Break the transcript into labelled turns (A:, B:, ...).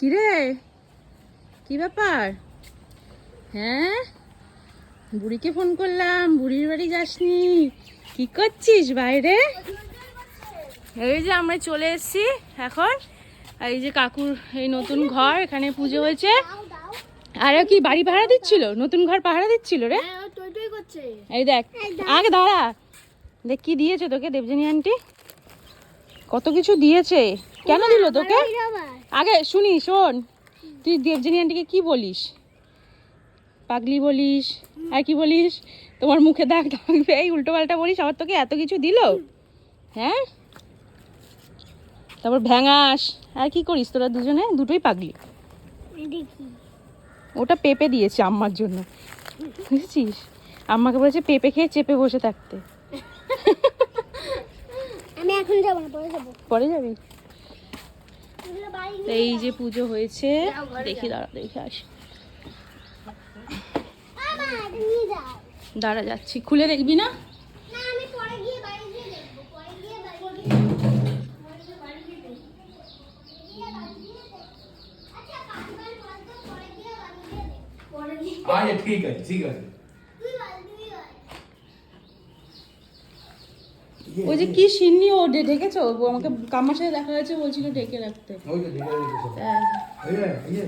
A: কিরে, কি ব্যাপার? হ্যাঁ, বুড়িকে ফোন করলাম, বুড়ির বাড়ি যাসনি? কি করছিস বাইরে? এই যে আমরা চলে এসেছি এখন। এই যে কাকুর এই নতুন ঘর, এখানে পুজো হয়েছে। আর কি বাড়ি ভাড়া দিচ্ছিল, নতুন ঘর পাহারা দিচ্ছিল রে। এই দেখ, আগে দাঁড়া, দেখ কি দিয়েছে তোকে দেবযানী আন্টি, কত কিছু দিয়েছে। কেন দিল তোকে? আগে শুনি, শোন, তুই দেবযানী আন্টিকে কি বলিস? পাগলি বলিস আর কি বলিস? তোমার মুখে দাগ থাকবে, এই উল্টো পাল্টা বলিস, আবার তোকে এত কিছু দিল। হ্যাঁ, তারপর ভ্যাঙাস আর কি করিস তোরা দুজনে? দুটোই পাগলি। ওটা পেঁপে দিয়েছে আম্মার জন্য, বুঝেছিস? আম্মাকে বলেছে পেঁপে খেয়ে চেপে বসে থাকতে।
B: আমি এখন যাব না, পরে যাব।
A: পরে যাবি? এই যে পুজো হয়েছে, দেখি দাঁড়া, দেখে আসি।
B: মামা নিয়ে যাও।
A: দাঁড়া যাচ্ছি, খুলে দেখবি না?
B: না, আমি পরে গিয়ে বাড়ি গিয়ে দেখব। পরে গিয়ে বাড়ি গিয়ে আচ্ছা, কাকিমার বলতো পরে গিয়ে বাড়ি গিয়ে দেখ। পরে গিয়ে
C: আচ্ছা ঠিক আছে, ঠিক আছে।
B: তুই বল।
A: ওই যে কি সিন্নি, ও ঢেকেছো? ও আমাকে কামার সাথে দেখা হয়েছে, বলছিল ঢেকে রাখতে।
C: ওই তো ঢেকে রেখেছে।
A: হ্যাঁ।
C: এই রে, এই রে।